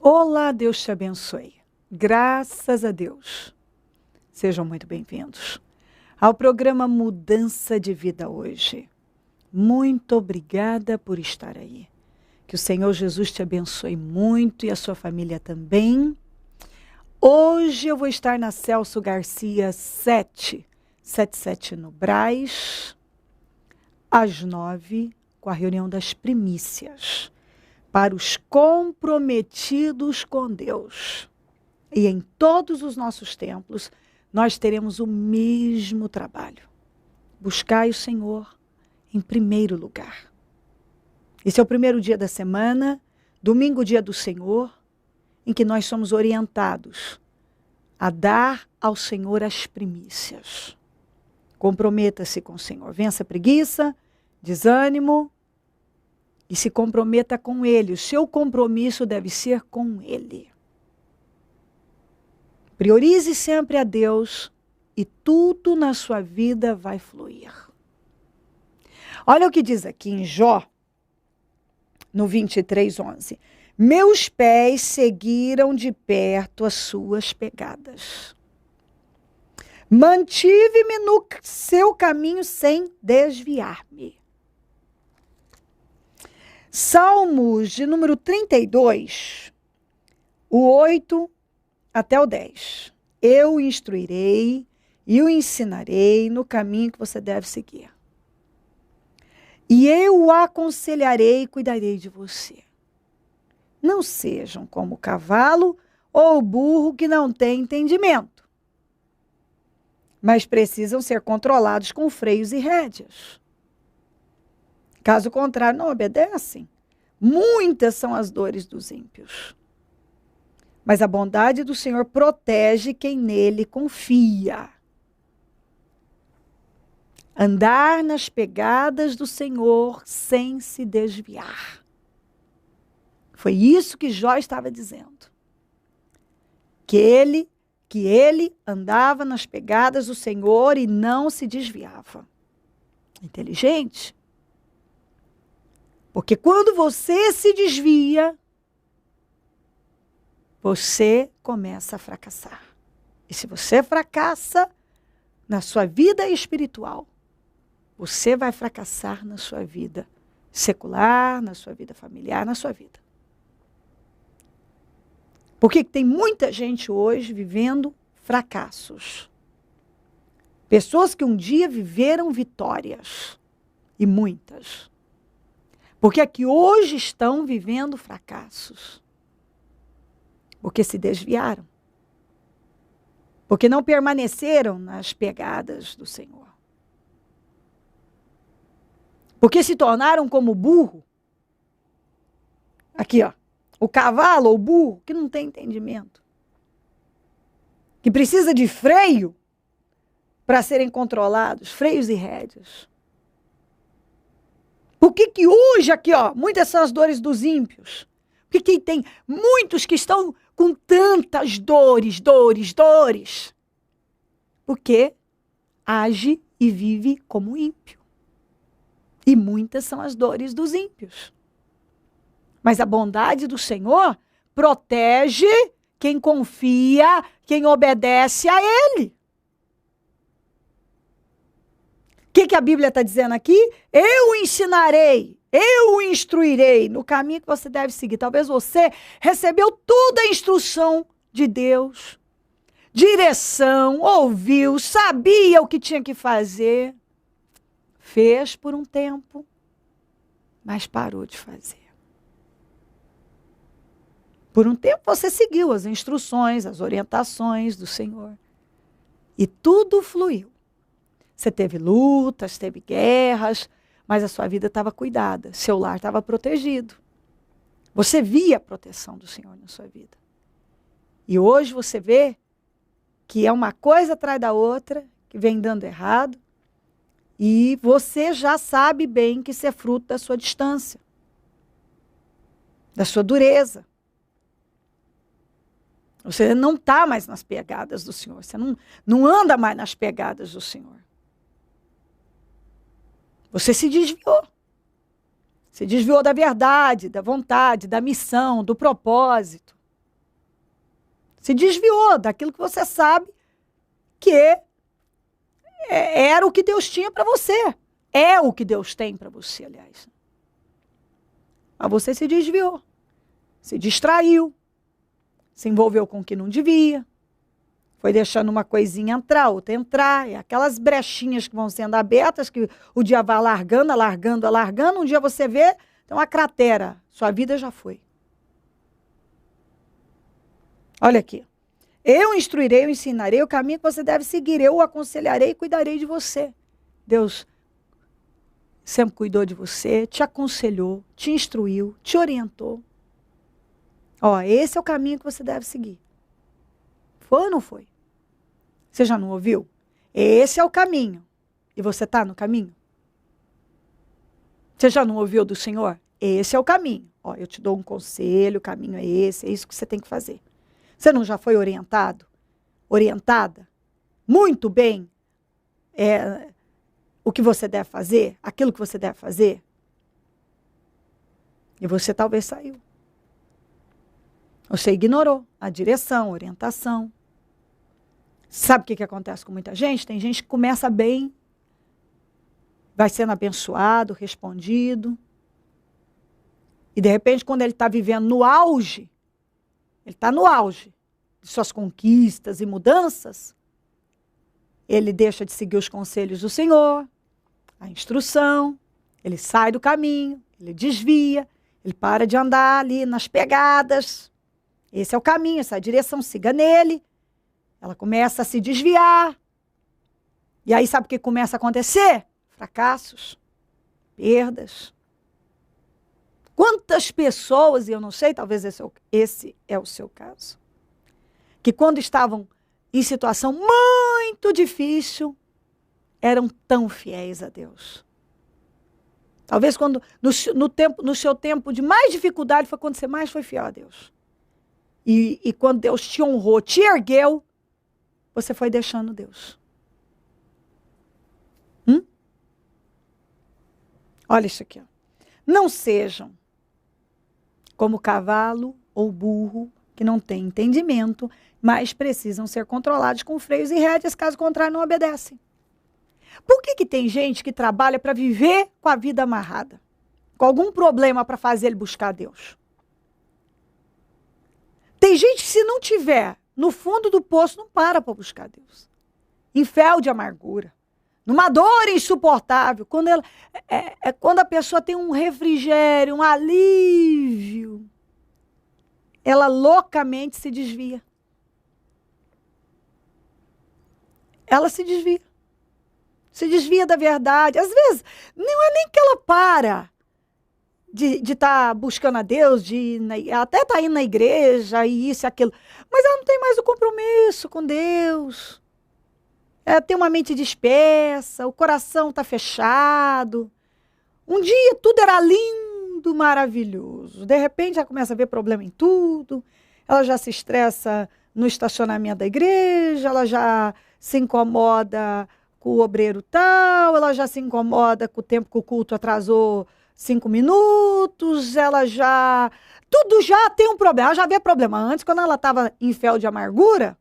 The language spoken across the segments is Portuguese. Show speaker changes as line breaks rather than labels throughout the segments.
Olá, Deus te abençoe. Graças a Deus. Sejam muito bem-vindos ao programa Mudança de Vida hoje. Muito obrigada por estar aí. Que o Senhor Jesus te abençoe muito e a sua família também. Hoje eu vou estar na Celso Garcia 777 no Brás, às 9, com a reunião das primícias, para os comprometidos com Deus. E em todos os nossos templos, nós teremos o mesmo trabalho. Buscai o Senhor em primeiro lugar. Esse é o primeiro dia da semana, domingo, dia do Senhor, em que nós somos orientados a dar ao Senhor as primícias. Comprometa-se com o Senhor. Vença a preguiça, desânimo e se comprometa com Ele. O seu compromisso deve ser com Ele. Priorize sempre a Deus e tudo na sua vida vai fluir. Olha o que diz aqui em Jó, no 23:11. Meus pés seguiram de perto as suas pegadas. Mantive-me no seu caminho sem desviar-me. Salmos de número 32, o 8 até o 10. Eu o instruirei e o ensinarei no caminho que você deve seguir. E eu o aconselharei e cuidarei de você. Não sejam como o cavalo ou o burro que não tem entendimento, mas precisam ser controlados com freios e rédeas. Caso contrário, não obedecem. Muitas são as dores dos ímpios. Mas a bondade do Senhor protege quem nele confia. Andar nas pegadas do Senhor sem se desviar. Foi isso que Jó estava dizendo. Que ele andava nas pegadas do Senhor e não se desviava. Inteligente. Porque quando você se desvia, você começa a fracassar. E se você fracassa na sua vida espiritual, você vai fracassar na sua vida secular, na sua vida familiar, na sua vida. Porque tem muita gente hoje vivendo fracassos. Pessoas que um dia viveram vitórias. E muitas. Porque é que hoje estão vivendo fracassos. Porque se desviaram. Porque não permaneceram nas pegadas do Senhor. Porque se tornaram como burro. Aqui, ó. O cavalo ou o burro que não tem entendimento. Que precisa de freio para serem controlados. Freios e rédeas. Por que hoje aqui, ó, muitas são as dores dos ímpios? Porque tem muitos que estão com tantas dores. Porque age e vive como ímpio. E muitas são as dores dos ímpios. Mas a bondade do Senhor protege quem confia, quem obedece a Ele. O que a Bíblia está dizendo aqui? Eu o ensinarei, eu o instruirei no caminho que você deve seguir. Talvez você recebeu toda a instrução de Deus, direção, ouviu, sabia o que tinha que fazer, fez por um tempo, mas parou de fazer. Por um tempo você seguiu as instruções, as orientações do Senhor. E tudo fluiu. Você teve lutas, teve guerras, mas a sua vida estava cuidada. Seu lar estava protegido. Você via a proteção do Senhor na sua vida. E hoje você vê que é uma coisa atrás da outra, que vem dando errado. E você já sabe bem que isso é fruto da sua distância. Da sua dureza. Você não está mais nas pegadas do Senhor. Você não anda mais nas pegadas do Senhor. Você se desviou. Se desviou da verdade, da vontade, da missão, do propósito. Se desviou daquilo que você sabe que era o que Deus tinha para você. É o que Deus tem para você, aliás. Mas você se desviou, se distraiu, se envolveu com o que não devia, foi deixando uma coisinha entrar, outra entrar, e aquelas brechinhas que vão sendo abertas, que o dia vai alargando, alargando, alargando, um dia você vê, tem uma cratera, sua vida já foi. Olha aqui. Eu instruirei, eu ensinarei o caminho que você deve seguir, eu o aconselharei e cuidarei de você. Deus sempre cuidou de você, te aconselhou, te instruiu, te orientou. Ó, esse é o caminho que você deve seguir. Foi ou não foi? Você já não ouviu? Esse é o caminho. E você está no caminho? Você já não ouviu do Senhor? Esse é o caminho. Ó, eu te dou um conselho, o caminho é esse, é isso que você tem que fazer. Você não já foi orientado? Orientada? Muito bem. O que você deve fazer? Aquilo que você deve fazer? E você talvez saiu. Você ignorou a direção, a orientação. Sabe o que acontece com muita gente? Tem gente que começa bem, vai sendo abençoado, respondido. E de repente, quando ele está vivendo no auge, ele está no auge de suas conquistas e mudanças, ele deixa de seguir os conselhos do Senhor, a instrução, ele sai do caminho, ele desvia, ele para de andar ali nas pegadas. Esse é o caminho, essa é a direção, siga nele. Ela começa a se desviar. E aí sabe o que começa a acontecer? Fracassos, perdas. Quantas pessoas, e eu não sei, talvez esse é o seu caso, que quando estavam em situação muito difícil, eram tão fiéis a Deus. Talvez quando no seu tempo de mais dificuldade foi quando você mais foi fiel a Deus. E quando Deus te honrou, te ergueu, você foi deixando Deus. Olha isso aqui. Ó. Não sejam como cavalo ou burro que não têm entendimento, mas precisam ser controlados com freios e rédeas, caso contrário não obedecem. Por que tem gente que trabalha para viver com a vida amarrada? Com algum problema para fazer ele buscar Deus? Tem gente que se não tiver no fundo do poço, não para buscar Deus. Em fel de amargura. Numa dor insuportável. Quando a pessoa tem um refrigério, um alívio, ela loucamente se desvia. Ela se desvia. Se desvia da verdade. Às vezes, não é nem que ela para de estar buscando a Deus, até estar indo na igreja e isso e aquilo. Mas ela não tem mais o compromisso com Deus. Ela tem uma mente dispersa, o coração está fechado. Um dia tudo era lindo, maravilhoso. De repente ela começa a ver problema em tudo. Ela já se estressa no estacionamento da igreja, ela já se incomoda com o obreiro tal, ela já se incomoda com o tempo que o culto atrasou 5 minutos, tudo já tem um problema, ela já vê problema. Antes, quando ela estava em fel de amargura,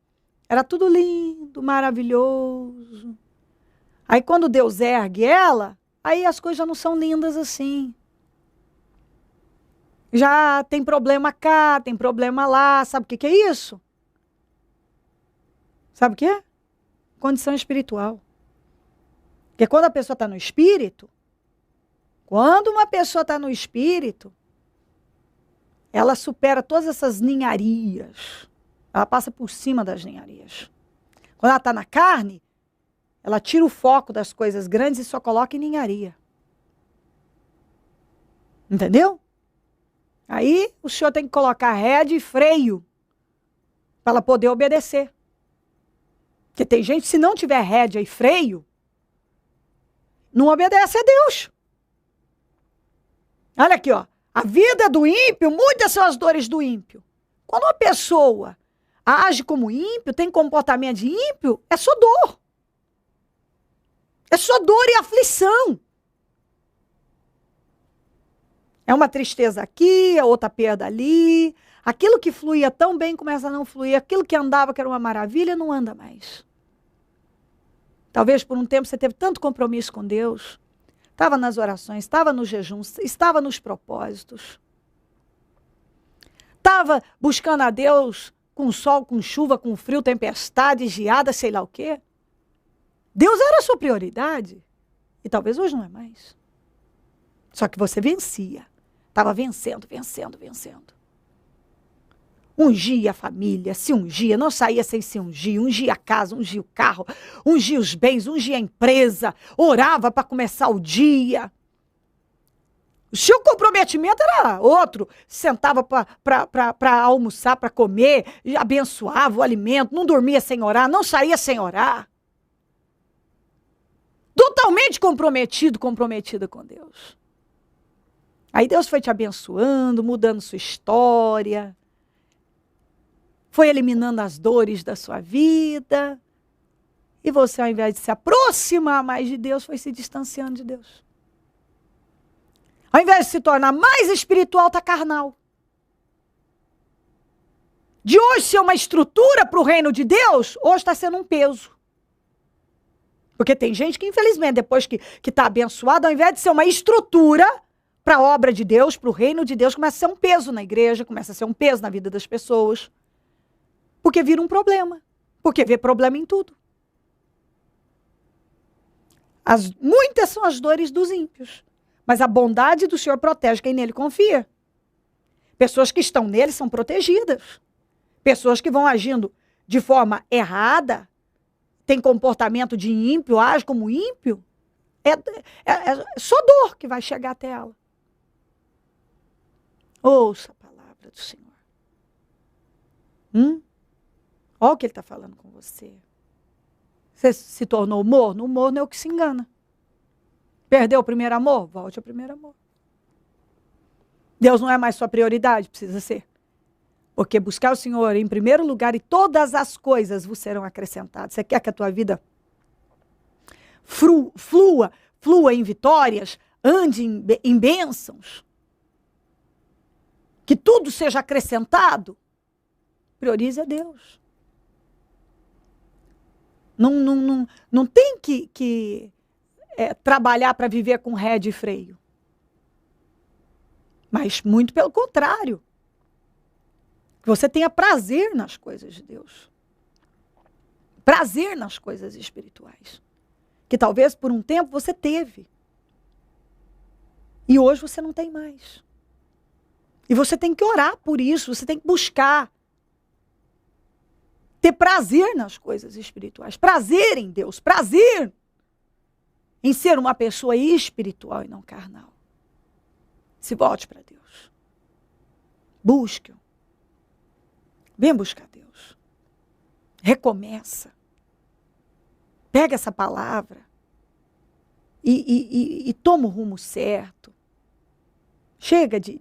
era tudo lindo, maravilhoso. Aí quando Deus ergue ela, aí as coisas já não são lindas assim. Já tem problema cá, tem problema lá, sabe o que é isso? Sabe o que é? Condição espiritual. Porque quando a pessoa está no espírito, quando uma pessoa está no espírito, ela supera todas essas ninharias. Ela passa por cima das ninharias. Quando ela está na carne, ela tira o foco das coisas grandes e só coloca em ninharia. Entendeu? Aí o senhor tem que colocar rédea e freio para ela poder obedecer. Porque tem gente, se não tiver rédea e freio, não obedece a Deus. Olha aqui, ó. A vida do ímpio, muitas são as dores do ímpio. Quando uma pessoa age como ímpio, tem comportamento de ímpio, é só dor. É só dor e aflição. É uma tristeza aqui, é outra perda ali. Aquilo que fluía tão bem começa a não fluir. Aquilo que andava, que era uma maravilha, não anda mais. Talvez por um tempo você teve tanto compromisso com Deus. Estava nas orações, estava no jejum, estava nos propósitos. Estava buscando a Deus com sol, com chuva, com frio, tempestade, geada, sei lá o quê. Deus era a sua prioridade. E talvez hoje não é mais. Só que você vencia. Estava vencendo. Ungia a família, se ungia, não saía sem se ungir, ungia a casa, ungia o carro, ungia os bens, ungia a empresa, orava para começar o dia. O seu comprometimento era outro. Sentava para almoçar, para comer, abençoava o alimento, não dormia sem orar, não saía sem orar. Totalmente comprometida com Deus. Aí Deus foi te abençoando, mudando sua história, foi eliminando as dores da sua vida, e você, ao invés de se aproximar mais de Deus, foi se distanciando de Deus. Ao invés de se tornar mais espiritual, está carnal. De hoje ser uma estrutura para o reino de Deus, hoje está sendo um peso. Porque tem gente que, infelizmente, depois que está abençoado, ao invés de ser uma estrutura para a obra de Deus, para o reino de Deus, começa a ser um peso na igreja, começa a ser um peso na vida das pessoas. Porque vira um problema. Porque vê problema em tudo. Muitas são as dores dos ímpios. Mas a bondade do Senhor protege quem nele confia. Pessoas que estão nele são protegidas. Pessoas que vão agindo de forma errada, têm comportamento de ímpio, agem como ímpio, é só dor que vai chegar até ela. Ouça a palavra do Senhor. Olha o que ele está falando com você. Você se tornou morno? O morno é o que se engana. Perdeu o primeiro amor? Volte ao primeiro amor. Deus não é mais sua prioridade? Precisa ser. Porque buscar o Senhor em primeiro lugar e todas as coisas vos serão acrescentadas. Você quer que a tua vida flua em vitórias, ande em bênçãos? Que tudo seja acrescentado? Priorize a Deus. Não tem que trabalhar para viver com ré de freio. Mas muito pelo contrário. Que você tenha prazer nas coisas de Deus. Prazer nas coisas espirituais. Que talvez por um tempo você teve. E hoje você não tem mais. E você tem que orar por isso, você tem que buscar. Ter prazer nas coisas espirituais. Prazer em Deus, prazer em ser uma pessoa espiritual e não carnal. Se volte para Deus. Busque-o. Vem buscar Deus. Recomeça. Pega essa palavra e toma o rumo certo. Chega de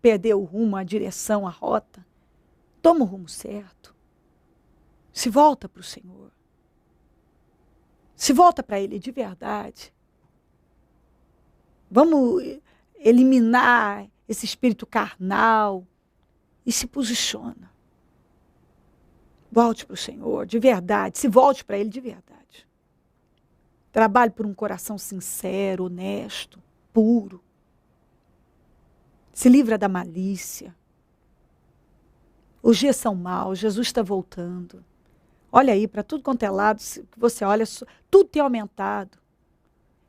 perder o rumo, a direção, a rota. Toma o rumo certo. Se volta para o Senhor. Se volta para Ele de verdade. Vamos eliminar esse espírito carnal e se posiciona. Volte para o Senhor de verdade. Se volte para Ele de verdade. Trabalhe por um coração sincero, honesto, puro. Se livra da malícia. Os dias são maus, Jesus está voltando. Olha aí, para tudo quanto é lado, que você olha, tudo tem aumentado.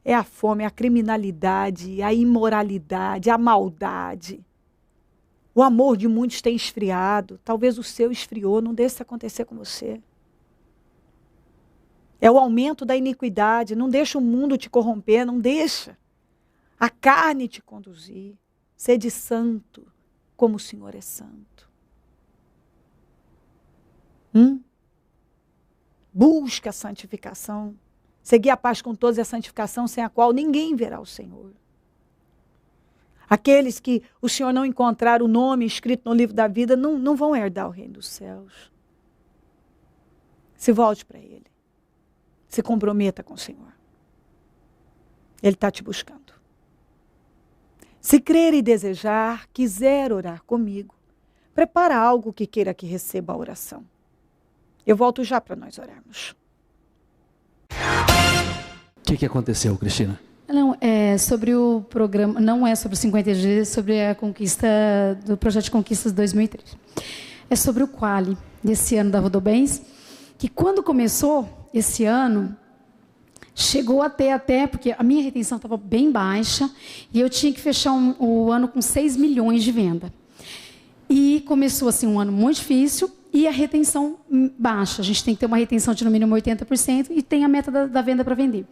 É a fome, a criminalidade, a imoralidade, a maldade. O amor de muitos tem esfriado. Talvez o seu esfriou, não deixe isso acontecer com você. É o aumento da iniquidade, não deixa o mundo te corromper, não deixa a carne te conduzir. Sede santo, como o Senhor é santo. Busca a santificação. Seguir a paz com todos e a santificação, sem a qual ninguém verá o Senhor. Aqueles que o Senhor não encontrar o nome escrito no livro da vida, não vão herdar o reino dos céus. Se volte para Ele. Se comprometa com o Senhor. Ele está te buscando. Se crer e desejar, quiser orar comigo, prepara algo que queira que receba a oração. Eu volto já para nós orarmos.
O que aconteceu, Cristina?
Não, é sobre o programa, não é sobre 50 dias, é sobre a conquista do projeto de conquistas 2003. É sobre o Quali desse ano da Rodobens, que quando começou esse ano, chegou até porque a minha retenção estava bem baixa e eu tinha que fechar o ano com 6 milhões de venda. E começou assim um ano muito difícil e a retenção baixa. A gente tem que ter uma retenção de no mínimo 80% e tem a meta da venda para vender.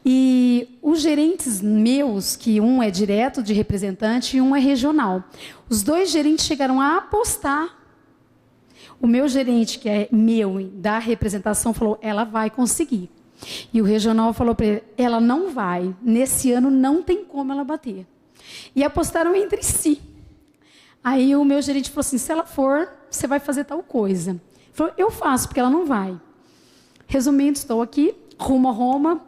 E os gerentes meus, que um é direto de representante e um é regional, os dois gerentes chegaram a apostar. O meu gerente, que é meu, da representação, falou, ela vai conseguir. E o regional falou para ele, ela não vai. Nesse ano não tem como ela bater. E apostaram entre si. Aí o meu gerente falou assim, se ela for, você vai fazer tal coisa. Ele falou, eu faço, porque ela não vai. Resumindo, estou aqui, rumo a Roma,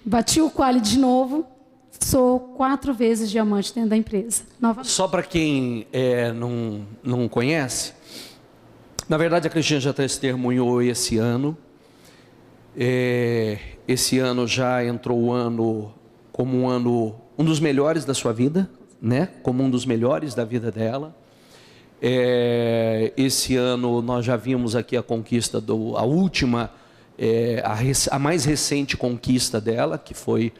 bati o Quali de novo, sou 4 vezes diamante dentro da empresa. Novamente.
Só para quem não conhece, na verdade a Cristina já testemunhou esse ano. Esse ano já entrou o ano como um dos melhores da sua vida, né? Como um dos melhores da vida dela. Esse ano nós já vimos aqui a conquista a última, a mais recente conquista dela, que foi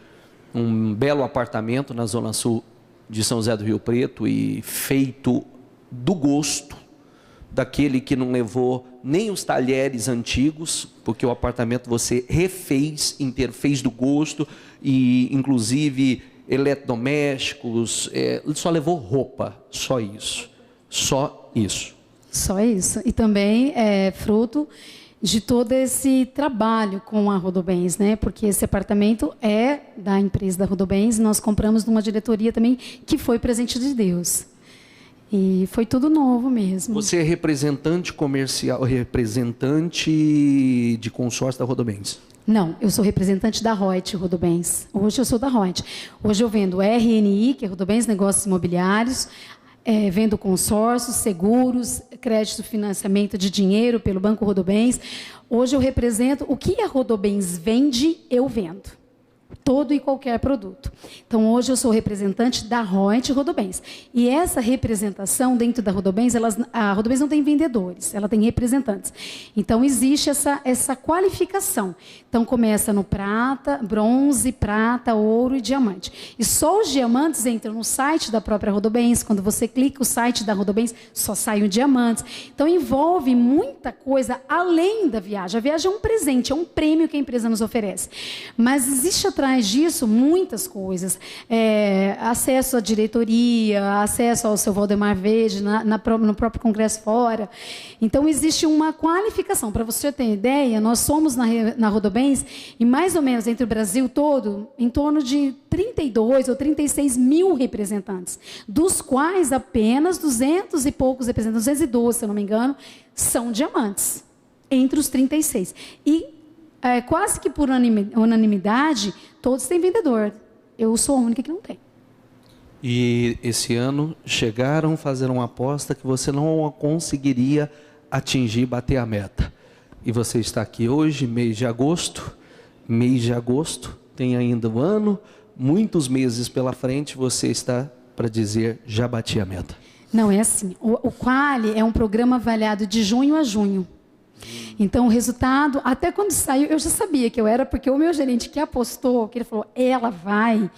um belo apartamento na zona sul de São José do Rio Preto e feito do gosto daquele que não levou nem os talheres antigos, porque o apartamento você refez inteiro, fez do gosto, e inclusive eletrodomésticos, só levou roupa, só isso. Só isso.
Só isso. E também é fruto de todo esse trabalho com a Rodobens, né? Porque esse apartamento é da empresa da Rodobens, nós compramos numa diretoria também que foi presente de Deus. E foi tudo novo mesmo.
Você é representante comercial, representante de consórcio da Rodobens?
Não, eu sou representante da Reut Rodobens. Hoje eu sou da Reut. Hoje eu vendo RNI, que é Rodobens Negócios Imobiliários, vendo consórcios, seguros, crédito, financiamento de dinheiro pelo Banco Rodobens. Hoje eu represento o que a Rodobens vende, eu vendo. Todo e qualquer produto. Então, hoje eu sou representante da Reut Rodobens. E essa representação dentro da Rodobens, a Rodobens não tem vendedores, ela tem representantes. Então, existe essa qualificação. Então, começa no prata, bronze, prata, ouro e diamante. E só os diamantes entram no site da própria Rodobens. Quando você clica o site da Rodobens, só saem os diamantes. Então, envolve muita coisa além da viagem. A viagem é um presente, é um prêmio que a empresa nos oferece. Mas existe atrás disso muitas coisas, acesso à diretoria, acesso ao seu Valdemar Verde, no próprio Congresso fora. Então, existe uma qualificação. Para você ter ideia, nós somos na Rodobens, e mais ou menos entre o Brasil todo, em torno de 32 ou 36 mil representantes, dos quais apenas 200 e poucos representantes, 212, se eu não me engano, são diamantes, entre os 36. E quase que por unanimidade, todos têm vendedor. Eu sou a única que não tem.
E esse ano chegaram a fazer uma aposta que você não conseguiria atingir, bater a meta. E você está aqui hoje, mês de agosto, tem ainda um ano, muitos meses pela frente, você está para dizer, já bati a meta.
Não, é assim. O Quali é um programa avaliado de junho a junho. Então, o resultado, até quando saiu, eu já sabia que eu era, porque o meu gerente que apostou, que ele falou, ela vai,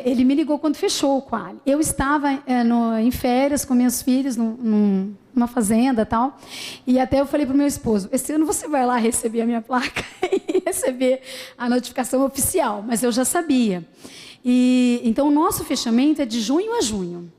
ele me ligou quando fechou o Quali. Eu estava em férias com meus filhos, numa fazenda e tal, e até eu falei para o meu esposo, esse ano você vai lá receber a minha placa e receber a notificação oficial, mas eu já sabia. Então, o nosso fechamento é de junho a junho.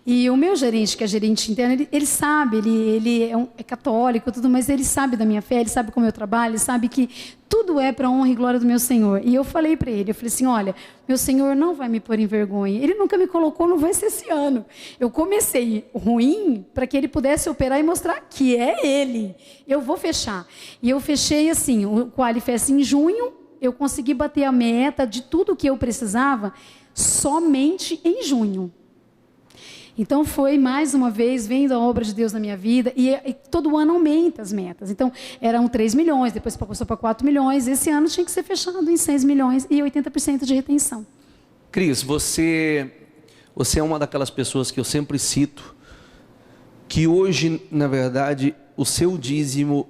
E o meu gerente, que é gerente interno, ele sabe, ele é católico, tudo, mas ele sabe da minha fé, ele sabe como eu trabalho, ele sabe que tudo é para a honra e glória do meu Senhor. E eu falei para ele, eu falei assim, olha, meu Senhor não vai me pôr em vergonha. Ele nunca me colocou, não vai ser esse ano. Eu comecei ruim para que ele pudesse operar e mostrar que é ele. Eu vou fechar. E eu fechei assim, o Quali fecha em junho, eu consegui bater a meta de tudo que eu precisava, somente em junho. Então foi mais uma vez vendo a obra de Deus na minha vida e todo ano aumenta as metas. Então eram 3 milhões, depois passou para 4 milhões, esse ano tinha que ser fechado em 6 milhões e 80% de retenção.
Cris, você é uma daquelas pessoas que eu sempre cito, que hoje, na verdade, o seu dízimo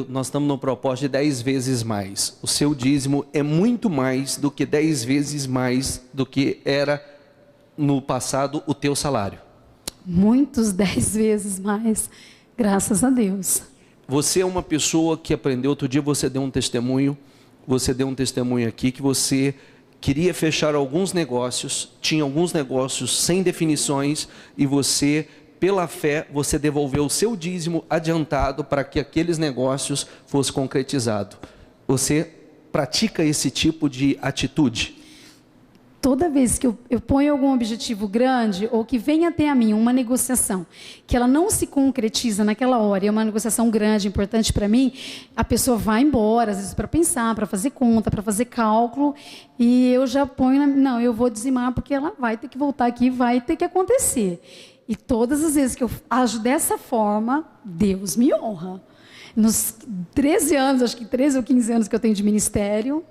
nós estamos no propósito de 10 vezes mais. O seu dízimo é muito mais do que 10 vezes mais do que era no passado o teu salário.
Muitos 10 vezes mais, graças a Deus.
Você é uma pessoa que aprendeu, outro dia você deu um testemunho aqui, que você queria fechar alguns negócios, tinha alguns negócios sem definições, e você, pela fé, você devolveu o seu dízimo adiantado para que aqueles negócios fossem concretizados. Você pratica esse tipo de atitude?
Toda vez que eu ponho algum objetivo grande, ou que vem até a mim uma negociação, que ela não se concretiza naquela hora, e é uma negociação grande, importante para mim, a pessoa vai embora, às vezes para pensar, para fazer conta, para fazer cálculo, e eu já ponho, não, eu vou dizimar, porque ela vai ter que voltar aqui, vai ter que acontecer. E todas as vezes que eu ajo dessa forma, Deus me honra. Nos 13 anos, acho que 13 ou 15 anos que eu tenho de ministério.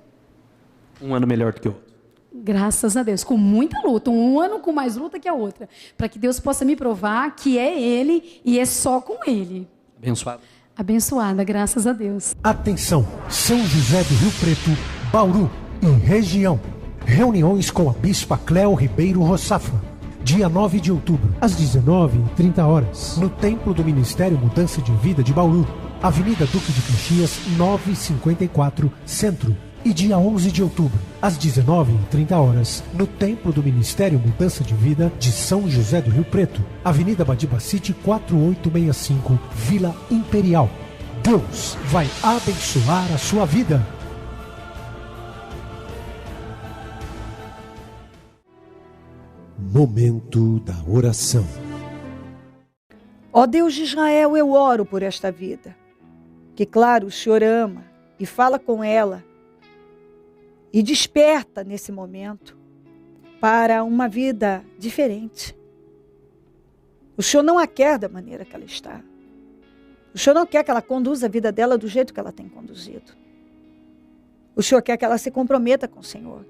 Um ano melhor do que o outro.
Graças a Deus, com muita luta, um ano com mais luta que a outra, para que Deus possa me provar que é Ele e é só com Ele.
Abençoada.
Abençoada, graças a Deus.
Atenção, São José do Rio Preto, Bauru e região. Reuniões com a Bispa Cléo Ribeiro Roçafra. Dia 9 de outubro, às 19h30, no Templo do Ministério Mudança de Vida de Bauru, Avenida Duque de Caxias, 954, Centro. E dia 11 de outubro, às 19h30, no Templo do Ministério Mudança de Vida de São José do Rio Preto, Avenida Badibacite 4865, Vila Imperial. Deus vai abençoar a sua vida. Momento da oração.
Ó Deus de Israel, eu oro por esta vida, que claro, o Senhor ama e fala com ela, e desperta nesse momento para uma vida diferente. O Senhor não a quer da maneira que ela está. O Senhor não quer que ela conduza a vida dela do jeito que ela tem conduzido. O Senhor quer que ela se comprometa com o Senhor.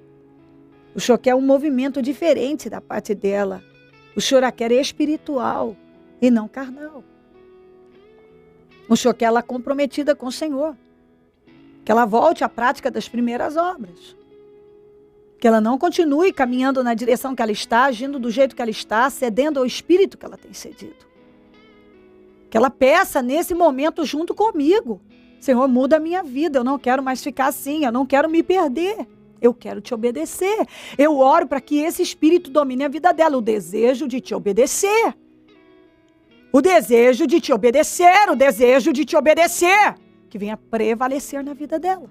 O Senhor quer um movimento diferente da parte dela. O Senhor a quer espiritual e não carnal. O Senhor quer ela comprometida com o Senhor. Que ela volte à prática das primeiras obras. Que ela não continue caminhando na direção que ela está, agindo do jeito que ela está, cedendo ao espírito que ela tem cedido. Que ela peça nesse momento junto comigo. Senhor, muda a minha vida, eu não quero mais ficar assim, eu não quero me perder. Eu quero te obedecer. Eu oro para que esse espírito domine a vida dela, o desejo de te obedecer. O desejo de te obedecer, o desejo de te obedecer. Que venha prevalecer na vida dela.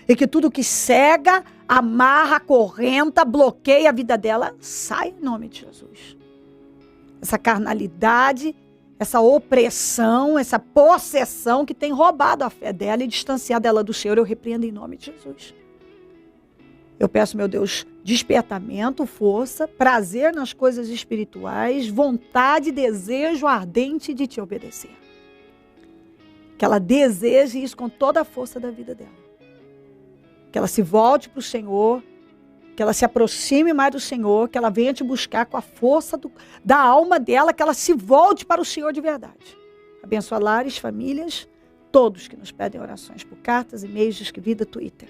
E que tudo que cega, amarra, acorrenta, bloqueia a vida dela, sai em nome de Jesus. Essa carnalidade, essa opressão, essa possessão que tem roubado a fé dela e distanciado ela do Senhor, eu repreendo em nome de Jesus. Eu peço, meu Deus, despertamento, força, prazer nas coisas espirituais, vontade, desejo ardente de te obedecer. Que ela deseje isso com toda a força da vida dela. Que ela se volte para o Senhor, que ela se aproxime mais do Senhor, que ela venha te buscar com a força da alma dela, que ela se volte para o Senhor de verdade. Abençoa lares, famílias, todos que nos pedem orações por cartas, e-mails, Disque Vida, Twitter.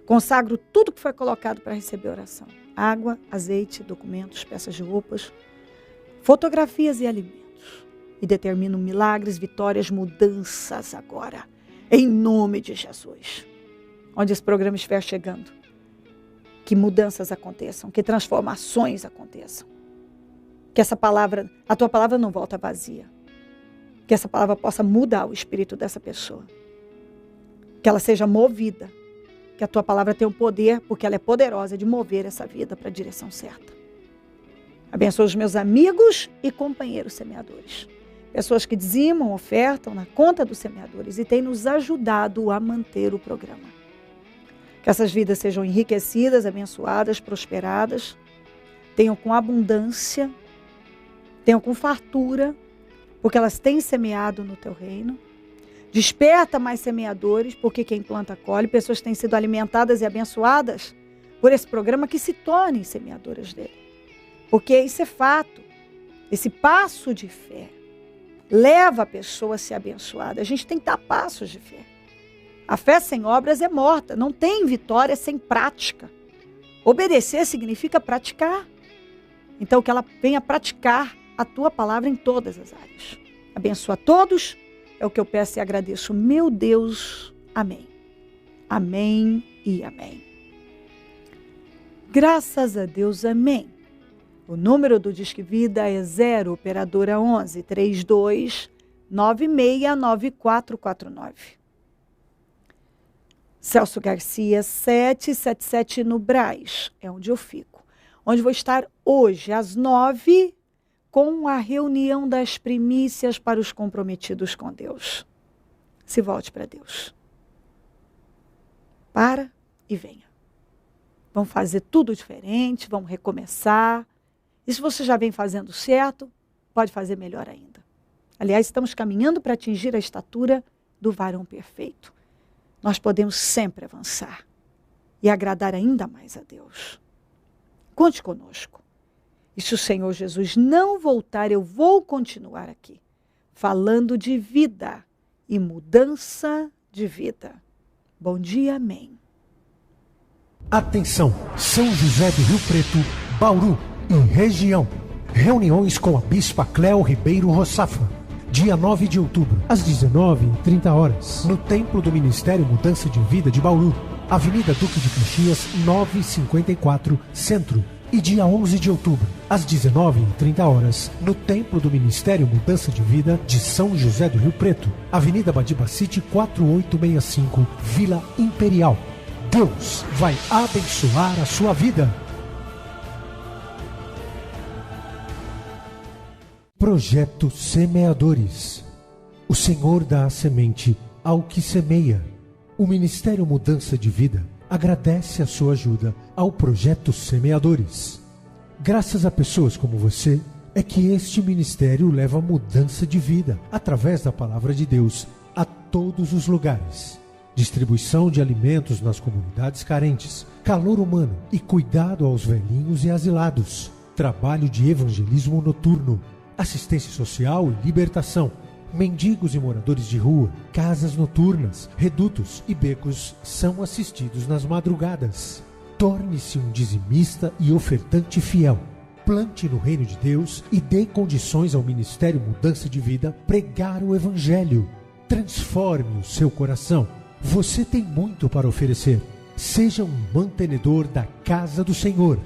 Consagro tudo que foi colocado para receber oração. Água, azeite, documentos, peças de roupas, fotografias e alimentos. E determino milagres, vitórias, mudanças agora. Em nome de Jesus. Onde esse programa estiver chegando. Que mudanças aconteçam, que transformações aconteçam. Que essa palavra, a tua palavra não volta vazia. Que essa palavra possa mudar o espírito dessa pessoa. Que ela seja movida. Que a tua palavra tenha o poder, porque ela é poderosa, de mover essa vida para a direção certa. Abençoa os meus amigos e companheiros semeadores. Pessoas que dizimam, ofertam na conta dos semeadores e têm nos ajudado a manter o programa. Que essas vidas sejam enriquecidas, abençoadas, prosperadas, tenham com abundância, tenham com fartura, porque elas têm semeado no teu reino. Desperta mais semeadores, porque quem planta colhe. Pessoas têm sido alimentadas e abençoadas por esse programa, que se tornem semeadoras dele. Porque isso é fato. Esse passo de fé leva a pessoa a ser abençoada. A gente tem que dar passos de fé. A fé sem obras é morta. Não tem vitória sem prática. Obedecer significa praticar. Então, que ela venha praticar a tua palavra em todas as áreas. Abençoa a todos. É o que eu peço e agradeço. Meu Deus. Amém. Amém e amém. Graças a Deus. Amém. O número do Disque Vida é 0 operadora 11 32 96 9449. Celso Garcia 777 no Brás, é onde eu fico. Onde vou estar hoje às 9 com a reunião das primícias para os comprometidos com Deus. Se volte para Deus. Para e venha. Vamos fazer tudo diferente, vamos recomeçar. E se você já vem fazendo certo, pode fazer melhor ainda. Aliás, estamos caminhando para atingir a estatura do varão perfeito. Nós podemos sempre avançar e agradar ainda mais a Deus. Conte conosco. E se o Senhor Jesus não voltar, eu vou continuar aqui, falando de vida e mudança de vida. Bom dia, amém.
Atenção, São José do Rio Preto, Bauru e região. Reuniões com a Bispa Cléo Ribeiro Roçafra. Dia 9 de outubro, às 19h30, no Templo do Ministério Mudança de Vida de Bauru, Avenida Duque de Caxias, 954, Centro. E dia 11 de outubro, às 19h30, no Templo do Ministério Mudança de Vida de São José do Rio Preto, Avenida Badibacite, 4865, Vila Imperial. Deus vai abençoar a sua vida. Projeto Semeadores. O Senhor dá a semente ao que semeia. O Ministério Mudança de Vida agradece a sua ajuda ao Projeto Semeadores. Graças a pessoas como você, é que este ministério leva mudança de vida, através da Palavra de Deus, a todos os lugares. Distribuição de alimentos nas comunidades carentes, calor humano e cuidado aos velhinhos e asilados. Trabalho de evangelismo noturno, assistência social e libertação. Mendigos e moradores de rua, casas noturnas, redutos e becos são assistidos nas madrugadas. Torne-se um dizimista e ofertante fiel. Plante no reino de Deus e dê condições ao Ministério Mudança de Vida pregar o Evangelho. Transforme o seu coração. Você tem muito para oferecer. Seja um mantenedor da casa do Senhor.